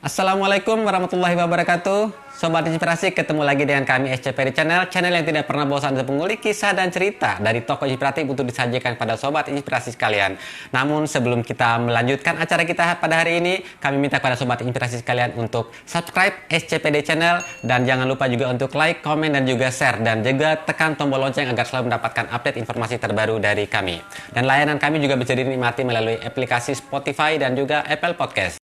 Assalamualaikum warahmatullahi wabarakatuh. Sobat Inspirasi, ketemu lagi dengan kami SCPD Channel yang tidak pernah bosan untuk mengulik kisah dan cerita dari tokoh inspiratif untuk disajikan pada Sobat Inspirasi sekalian. Namun sebelum kita melanjutkan acara kita pada hari ini, kami minta kepada Sobat Inspirasi sekalian untuk subscribe SCPD Channel dan jangan lupa juga untuk like, komen, dan juga share, dan juga tekan tombol lonceng agar selalu mendapatkan update informasi terbaru dari kami. Dan layanan kami juga bisa dinikmati melalui aplikasi Spotify dan juga Apple Podcast.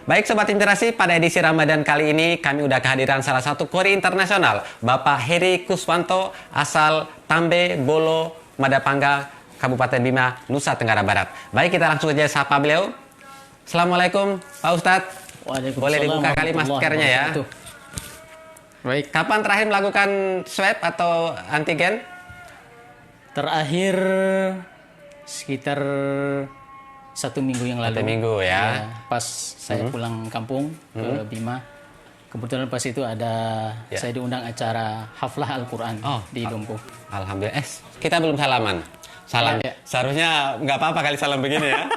Baik Sobat Inspirasi, pada edisi Ramadan kali ini kami udah kehadiran salah satu kori internasional, Bapak Heri Kuswanto, asal Tambe, Bolo, Madapangga, Kabupaten Bima, Nusa Tenggara Barat. Baik, kita langsung saja sapa beliau. Assalamualaikum Pak Ustadz. Boleh dibuka kali maskernya ya. Baik, kapan terakhir melakukan swab atau antigen? Terakhir sekitar 1 minggu yang lalu. 1 minggu ya. Pas saya pulang kampung ke Bima. Kebetulan pas itu ada saya diundang acara haflah Al-Quran di Lumpuh. Alhamdulillah. Kita belum salaman. Salam. Ya. Seharusnya nggak apa-apa kali salam begini ya.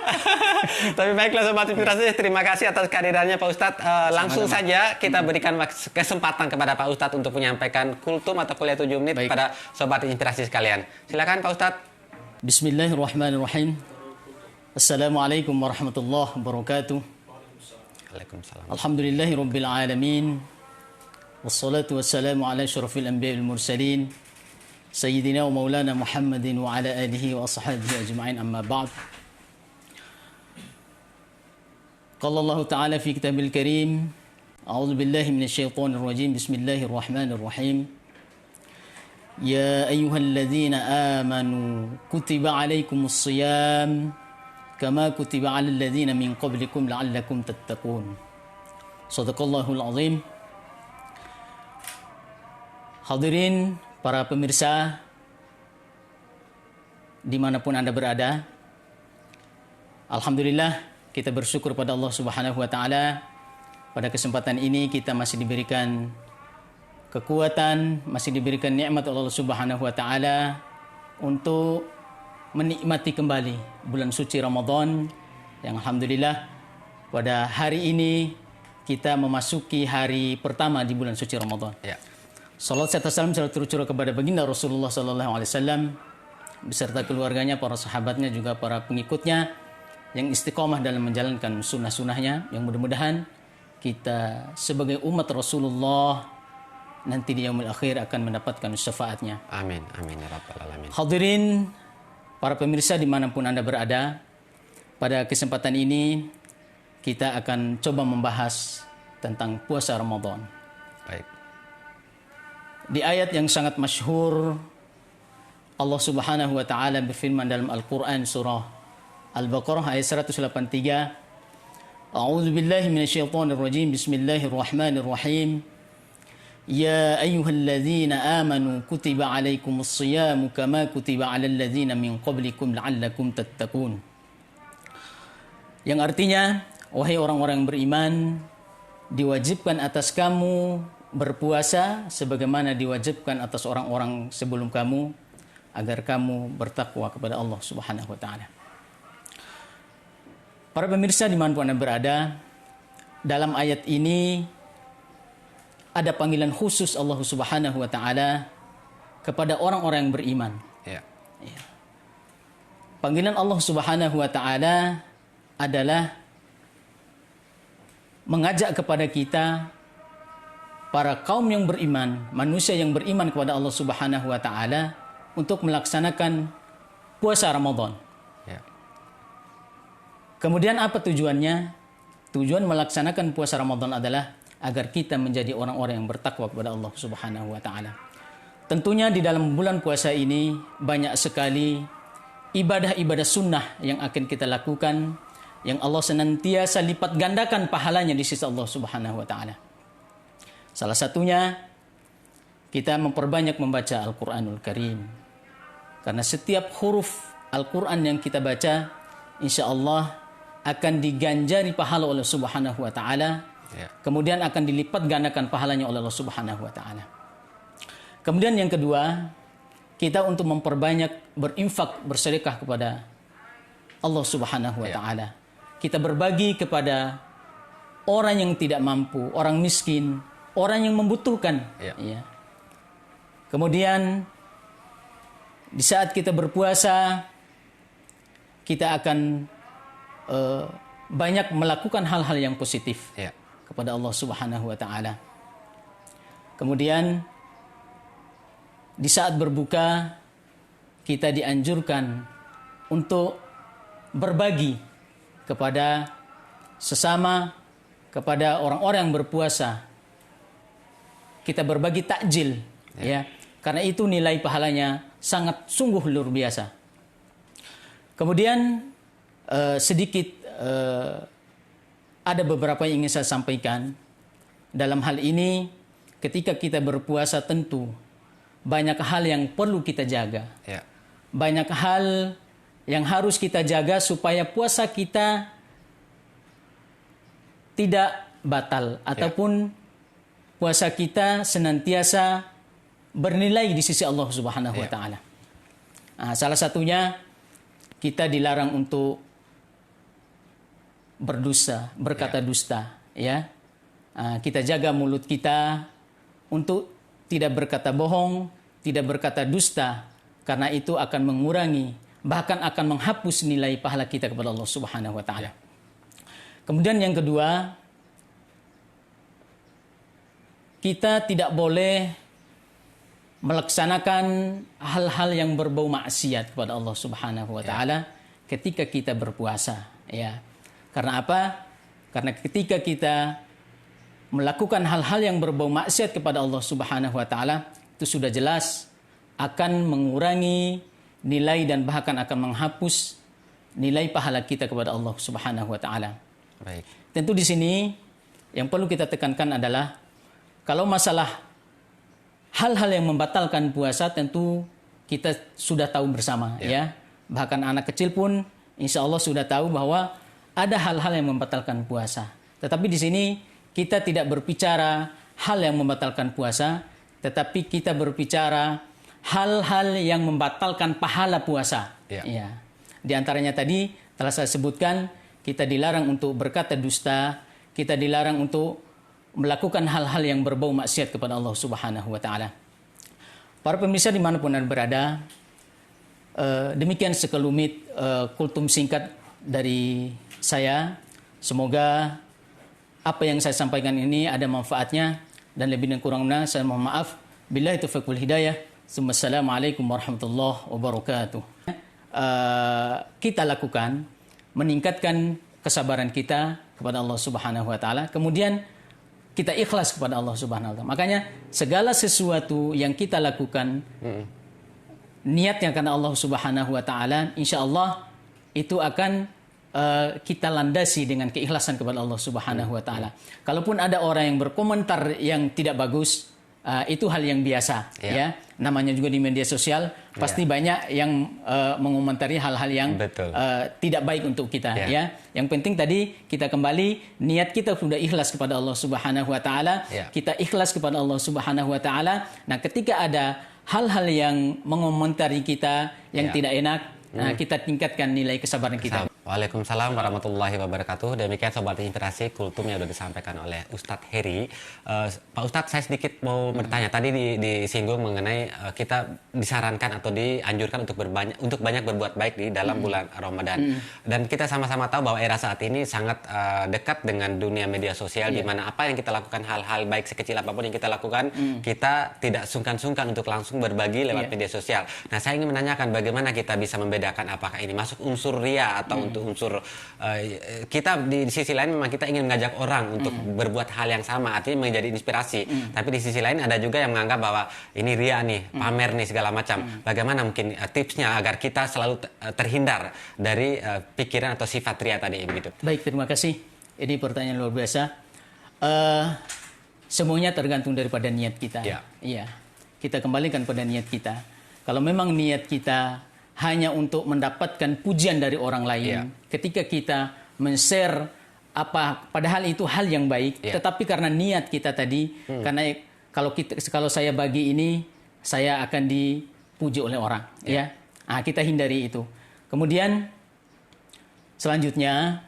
Tapi baiklah Sobat Inspirasi, terima kasih atas kehadirannya Pak Ustadz. Langsung saja kita berikan kesempatan kepada Pak Ustadz untuk menyampaikan kultum atau kuliah 7 menit kepada Sobat Inspirasi sekalian. Silakan Pak Ustadz. Bismillahirrahmanirrahim. Assalamualaikum warahmatullahi wabarakatuh. Waalaikumsalam. Alhamdulillahi rabbil alamin. Wassalatu wassalamu ala asyrafil anbiya'i wal mursalin. Sayyidina wa maulana Muhammadin wa ala alihi wa ashabihi ajma'in, amma ba'd. Qala Allah Ta'ala fi kitabil karim. A'udzu billahi minasy syaithanir rajim. Bismillahirrahmanirrahim. Ya ayyuhalladzina amanu kutiba 'alaikumus shiyam kama kutiba 'alal ladzina min qablikum la'allakum tattaqun. Shadaqallahul azim. Hadirin para pemirsa dimanapun Anda berada, alhamdulillah kita bersyukur pada Allah Subhanahu wa Ta'ala. Pada kesempatan ini kita masih diberikan kekuatan, masih diberikan nikmat Allah Subhanahu wa Ta'ala untuk menikmati kembali bulan suci Ramadan, yang alhamdulillah pada hari ini kita memasuki hari pertama di bulan suci Ramadan. Ya. Salat serta salam selalu tercurah kepada baginda Rasulullah sallallahu alaihi wasallam beserta keluarganya, para sahabatnya, juga para pengikutnya yang istiqomah dalam menjalankan sunnah-sunnahnya, yang mudah-mudahan kita sebagai umat Rasulullah nanti di yaumul akhir akan mendapatkan syafaatnya. Amin, amin ya rabbal alamin. Hadirin para pemirsa dimanapun Anda berada, pada kesempatan ini kita akan coba membahas tentang puasa Ramadan. Baik. Di ayat yang sangat masyhur, Allah Subhanahu wa Ta'ala berfirman dalam Al-Quran surah Al-Baqarah ayat 183. A'udzu billahi minasyaitonir rajim. Bismillahirrahmanirrahim. Ya ayyuhalladzina amanu kutiba 'alaikumus shiyamu kama kutiba 'alal ladzina min qablikum la'allakum tattaqun. Yang artinya, wahai orang-orang yang beriman, diwajibkan atas kamu berpuasa sebagaimana diwajibkan atas orang-orang sebelum kamu, agar kamu bertakwa kepada Allah Subhanahu wa Ta'ala. Para pemirsa dimanapun Anda berada, dalam ayat ini ada panggilan khusus Allah Subhanahu wa Ta'ala kepada orang-orang yang beriman. Ya. Panggilan Allah Subhanahu wa Ta'ala adalah mengajak kepada kita, para kaum yang beriman, manusia yang beriman kepada Allah Subhanahu wa Ta'ala, untuk melaksanakan puasa Ramadan. Ya. Kemudian apa tujuannya? Tujuan melaksanakan puasa Ramadan adalah agar kita menjadi orang-orang yang bertakwa kepada Allah Subhanahu wa Ta'ala. Tentunya di dalam bulan puasa ini banyak sekali ibadah-ibadah sunnah yang akan kita lakukan, yang Allah senantiasa lipat gandakan pahalanya di sisi Allah Subhanahu wa Ta'ala. Salah satunya kita memperbanyak membaca Al-Quranul Karim. Karena setiap huruf Al-Quran yang kita baca, insya Allah akan diganjari pahala oleh Subhanahu wa taala. Kemudian akan dilipat gandakan pahalanya oleh Allah Subhanahu wa taala. Kemudian yang kedua, kita untuk memperbanyak berinfak, bersedekah kepada Allah Subhanahu wa taala. Kita berbagi kepada orang yang tidak mampu, orang miskin, orang yang membutuhkan. Ya. Kemudian di saat kita berpuasa, kita akan banyak melakukan hal-hal yang positif kepada Allah Subhanahu wa taala. Kemudian di saat berbuka, kita dianjurkan untuk berbagi kepada sesama, kepada orang-orang yang berpuasa. Kita berbagi takjil, ya. Karena itu nilai pahalanya sangat sungguh luar biasa. Kemudian ada beberapa yang ingin saya sampaikan. Dalam hal ini, ketika kita berpuasa tentu banyak hal yang perlu kita jaga. Banyak hal yang harus kita jaga supaya puasa kita tidak batal ataupun puasa kita senantiasa bernilai di sisi Allah Subhanahu wa taala. Salah satunya kita dilarang untuk berdusta, berkata dusta, ya. Kita jaga mulut kita untuk tidak berkata bohong, tidak berkata dusta, karena itu akan mengurangi, bahkan akan menghapus nilai pahala kita kepada Allah Subhanahu wa taala. Kemudian yang kedua, kita tidak boleh melaksanakan hal-hal yang berbau maksiat kepada Allah Subhanahu wa taala ketika kita berpuasa, ya. Karena apa? Karena ketika kita melakukan hal-hal yang berbau maksiat kepada Allah Subhanahu wa taala, itu sudah jelas akan mengurangi nilai dan bahkan akan menghapus nilai pahala kita kepada Allah Subhanahu wa taala. Baik. Tentu di sini yang perlu kita tekankan adalah kalau masalah hal-hal yang membatalkan puasa tentu kita sudah tahu bersama, ya. Bahkan anak kecil pun insya Allah sudah tahu bahwa ada hal-hal yang membatalkan puasa. Tetapi di sini kita tidak berbicara hal yang membatalkan puasa, tetapi kita berbicara hal-hal yang membatalkan pahala puasa. Ya. Di antaranya tadi telah saya sebutkan, kita dilarang untuk berkata dusta, kita dilarang untuk melakukan hal-hal yang berbau maksiat kepada Allah Subhanahu wa taala. Para pemirsa dimanapun Anda berada, demikian sekelumit kultum singkat dari saya. Semoga apa yang saya sampaikan ini ada manfaatnya, dan lebih dan kurangnya saya mohon maaf. Billahi taufiq wal hidayah. Assalamualaikum warahmatullahi wabarakatuh. Kita lakukan meningkatkan kesabaran kita kepada Allah Subhanahu wa taala. Kemudian kita ikhlas kepada Allah Subhanahu wa taala. Makanya segala sesuatu yang kita lakukan niatnya karena Allah Subhanahu wa taala, insyaallah itu akan kita landasi dengan keikhlasan kepada Allah Subhanahu wa taala. Kalaupun ada orang yang berkomentar yang tidak bagus, itu hal yang biasa, ya. Namanya juga di media sosial pasti banyak yang mengomentari hal-hal yang tidak baik untuk kita, ya. Yang penting tadi kita kembali niat kita sudah ikhlas kepada Allah Subhanahu wa taala, kita ikhlas kepada Allah Subhanahu wa taala. Nah, ketika ada hal-hal yang mengomentari kita yang tidak enak, kita tingkatkan nilai kesabaran kita. Waalaikumsalam warahmatullahi wabarakatuh. Demikian Sobat Inspirasi kultum yang sudah disampaikan oleh Ustadz Heri. Pak Ustadz, saya sedikit mau bertanya. Tadi disinggung mengenai kita disarankan atau dianjurkan untuk banyak berbuat baik di dalam bulan Ramadan. Dan kita sama-sama tahu bahwa era saat ini sangat dekat dengan dunia media sosial, di mana apa yang kita lakukan, hal-hal baik sekecil apapun yang kita lakukan, kita tidak sungkan-sungkan untuk langsung berbagi lewat media sosial. Nah, saya ingin menanyakan bagaimana kita bisa membedakan apakah ini masuk unsur ria atau untuk unsur kita di sisi lain memang kita ingin mengajak orang untuk berbuat hal yang sama, artinya menjadi inspirasi. Tapi di sisi lain ada juga yang menganggap bahwa ini ria nih, pamer nih segala macam. Bagaimana mungkin tipsnya agar kita selalu terhindar dari pikiran atau sifat ria tadi begitu? Baik, terima kasih. Ini pertanyaan luar biasa. Semuanya tergantung daripada niat kita. Iya. Kita kembalikan pada niat kita. Kalau memang niat kita hanya untuk mendapatkan pujian dari orang lain, ketika kita men-share apa padahal itu hal yang baik, tetapi karena niat kita tadi, karena kalau saya bagi ini saya akan dipuji oleh orang, ya. Nah, kita hindari itu. Kemudian selanjutnya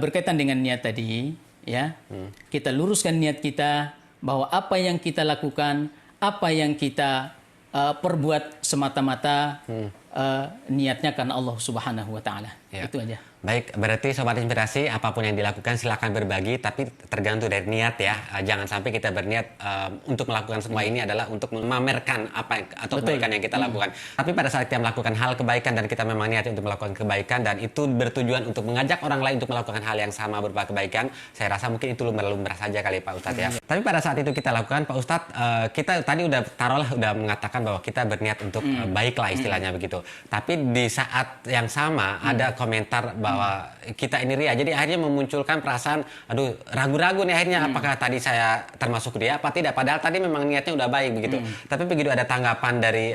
berkaitan dengan niat tadi, ya. Kita luruskan niat kita bahwa apa yang kita lakukan, apa yang kita perbuat semata-mata niatnya karena Allah Subhanahu wa taala. Itu aja. Baik, berarti Sobat Inspirasi, apapun yang dilakukan silakan berbagi, tapi tergantung dari niat ya. Jangan sampai kita berniat untuk melakukan semua ini adalah untuk memamerkan apa atau kebaikan yang kita lakukan. Tapi pada saat kita melakukan hal kebaikan dan kita memang niat untuk melakukan kebaikan dan itu bertujuan untuk mengajak orang lain untuk melakukan hal yang sama berupa kebaikan, saya rasa mungkin itu lumrah-lumrah saja kali Pak Ustadz ya. Tapi pada saat itu kita lakukan, Pak Ustadz, kita tadi udah mengatakan bahwa kita berniat untuk baiklah istilahnya begitu. Tapi di saat yang sama ada komentar bahwa kita ini ria, jadi akhirnya memunculkan perasaan aduh ragu-ragu nih akhirnya apakah tadi saya termasuk dia apa tidak, padahal tadi memang niatnya udah baik begitu. Tapi begitu ada tanggapan dari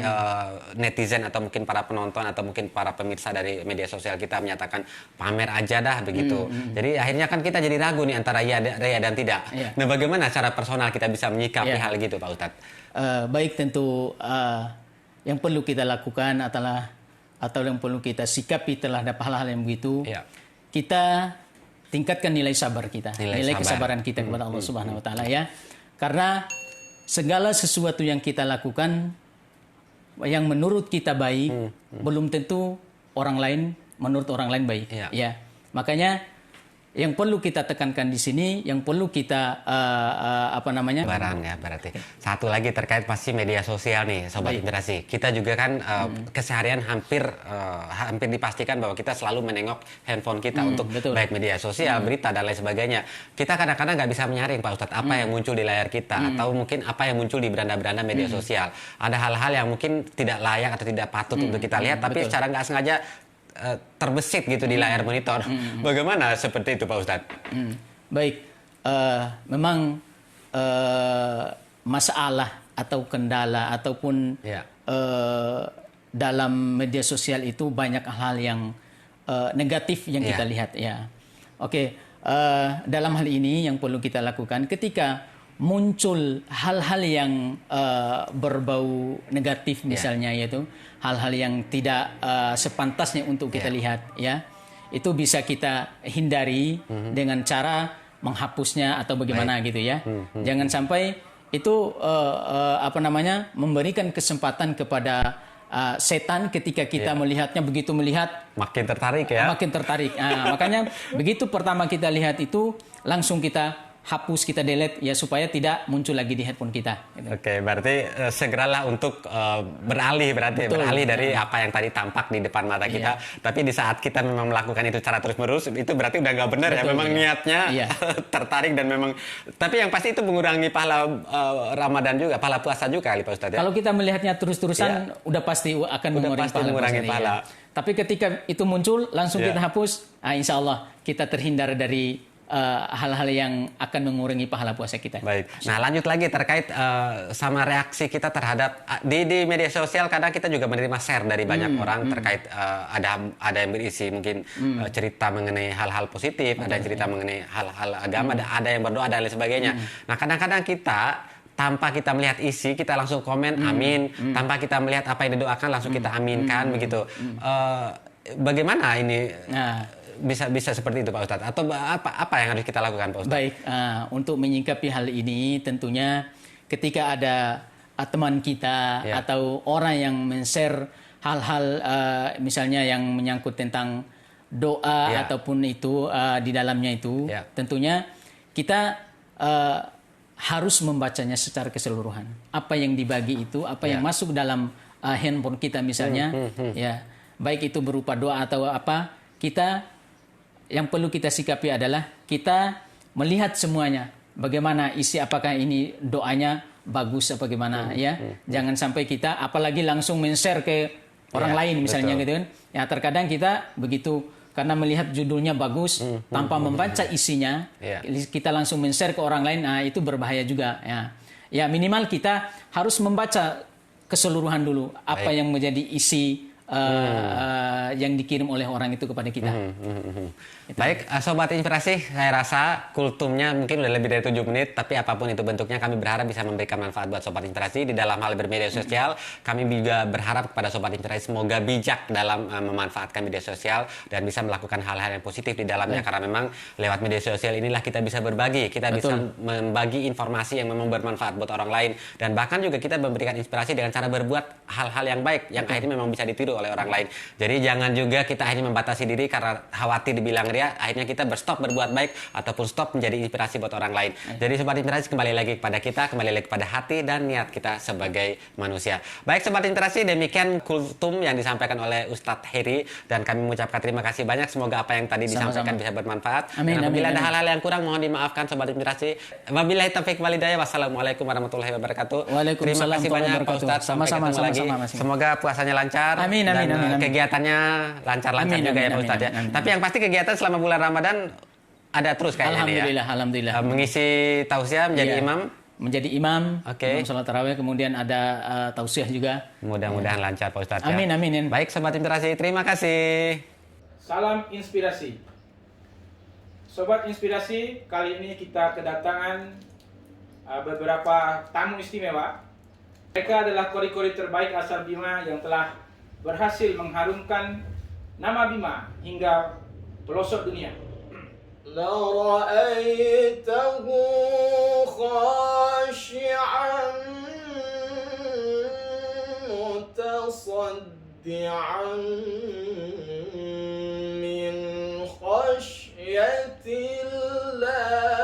netizen atau mungkin para penonton atau mungkin para pemirsa dari media sosial kita menyatakan pamer aja dah begitu. Jadi akhirnya kan kita jadi ragu nih antara ria dan tidak. Nah, bagaimana cara personal kita bisa menyikapi hal gitu Pak Ustadz? Baik, tentu yang perlu kita lakukan atau yang perlu kita sikapi terhadap hal-hal yang begitu, kita tingkatkan nilai sabar kita, nilai kesabaran kita kepada Allah Subhanahu wa taala ya. Karena segala sesuatu yang kita lakukan yang menurut kita baik belum tentu menurut orang lain baik ya. Makanya yang perlu kita tekankan di sini, yang perlu kita Barang ya berarti. Satu lagi terkait pasti media sosial nih Sobat Inspirasi. Kita juga kan keseharian hampir dipastikan bahwa kita selalu menengok handphone kita untuk baik media sosial, berita dan lain sebagainya. Kita kadang-kadang nggak bisa menyaring Pak Ustadz apa yang muncul di layar kita atau mungkin apa yang muncul di beranda-beranda media sosial. Ada hal-hal yang mungkin tidak layak atau tidak patut untuk kita lihat, tapi secara nggak sengaja terbesit gitu di layar monitor. Bagaimana seperti itu Pak Ustadz? Baik, memang masalah atau kendala ataupun dalam media sosial itu banyak hal yang negatif yang kita lihat ya. Oke, dalam hal ini yang perlu kita lakukan ketika muncul hal-hal yang berbau negatif misalnya yaitu hal-hal yang tidak sepantasnya untuk kita lihat ya, itu bisa kita hindari dengan cara menghapusnya atau bagaimana gitu ya. Jangan sampai itu memberikan kesempatan kepada setan ketika kita melihatnya, begitu melihat makin tertarik ya. Makin tertarik. Nah, makanya begitu pertama kita lihat itu langsung kita hapus, kita delete ya supaya tidak muncul lagi di handphone kita. Gitu. Oke, berarti segeralah untuk beralih dari apa yang tadi tampak di depan mata kita. Tapi di saat kita memang melakukan itu secara terus-menerus, itu berarti udah nggak benar ya. Memang niatnya tertarik dan memang. Tapi yang pasti itu mengurangi pahala Ramadan juga, pahala puasa juga kali Pak Ustadz. Kalau kita melihatnya terus-terusan, udah pasti akan mengurangi pahala. Tapi ketika itu muncul, langsung kita hapus. Insya Allah kita terhindar dari hal-hal yang akan mengurangi pahala puasa kita. Baik. Nah, lanjut lagi terkait sama reaksi kita terhadap di media sosial. Kadang kita juga menerima share dari banyak orang terkait ada yang berisi mungkin cerita mengenai hal-hal positif, ada yang cerita mengenai hal-hal agama, ada yang berdoa dan lain sebagainya. Nah, kadang-kadang kita tanpa kita melihat isi, kita langsung komen amin. Tanpa kita melihat apa yang didoakan, langsung kita aminkan begitu. Bagaimana ini? Bisa seperti itu Pak Ustadz, atau apa yang harus kita lakukan Pak Ustadz? Baik, untuk menyikapi hal ini tentunya ketika ada teman kita atau orang yang men-share hal-hal misalnya yang menyangkut tentang doa ataupun itu di dalamnya itu tentunya kita harus membacanya secara keseluruhan. Apa yang dibagi itu, apa yang masuk dalam handphone kita misalnya ya, baik itu berupa doa atau apa, kita yang perlu kita sikapi adalah kita melihat semuanya. Bagaimana isi, apakah ini doanya bagus apa gimana ya. Jangan sampai kita apalagi langsung men-share ke orang lain misalnya gitu kan. Ya terkadang kita begitu karena melihat judulnya bagus tanpa membaca isinya, kita langsung men-share ke orang lain. Nah, itu berbahaya juga ya. Ya minimal kita harus membaca keseluruhan dulu apa yang menjadi isi yang dikirim oleh orang itu kepada kita. Baik, Sobat Inspirasi, saya rasa kultumnya mungkin udah lebih dari 7 menit, tapi apapun itu bentuknya kami berharap bisa memberikan manfaat buat Sobat Inspirasi di dalam hal bermedia sosial. Kami juga berharap kepada Sobat Inspirasi semoga bijak dalam memanfaatkan media sosial dan bisa melakukan hal-hal yang positif di dalamnya, karena memang lewat media sosial inilah kita bisa berbagi, kita bisa membagi informasi yang memang bermanfaat buat orang lain, dan bahkan juga kita memberikan inspirasi dengan cara berbuat hal-hal yang baik yang akhirnya memang bisa ditiru oleh orang lain. Jadi jangan juga kita akhirnya membatasi diri karena khawatir dibilang ria, akhirnya kita berstop berbuat baik ataupun stop menjadi inspirasi buat orang lain. Jadi Sobat Inspirasi, kembali lagi kepada kita, kembali lagi kepada hati dan niat kita sebagai manusia. Baik Sobat Inspirasi, demikian kultum yang disampaikan oleh Ustadz Heri, dan kami mengucapkan terima kasih banyak. Semoga apa yang tadi disampaikan bisa bermanfaat. Amin, Dan apabila amin, ada amin. hal-hal yang kurang, mohon dimaafkan Sobat Inspirasi. Wabillahi taufiq walhidayah. Wassalamualaikum warahmatullahi wabarakatuh. Terima Waalaikumsalam kasih banyak Pak warahmatullahi Ustadz. Sampai Sama-sama, ketemu lagi. sama-sama, Mas. Semoga puasanya lancar. Amin, dan amin, amin, amin. kegiatannya lancar-lancar Amin, juga ya amin, Pak amin, Ustadz ya. amin, amin. Tapi yang pasti kegiatan selama bulan Ramadan ada terus kayaknya nih ya. Alhamdulillah. Mengisi tausiah menjadi Iya. imam. Menjadi imam, Oke. imam sholat tarawih, kemudian ada tausiah juga. Mudah-mudahan lancar Pak Ustadz ya. Amin, amin. Baik Sobat Inspirasi, terima kasih. Salam inspirasi. Sobat Inspirasi, kali ini kita kedatangan beberapa tamu istimewa. Mereka adalah kori-kori terbaik asal Bima yang telah berhasil mengharumkan nama Bima hingga pelosok dunia. لرأيته خاشعا متصدعا من خشية الله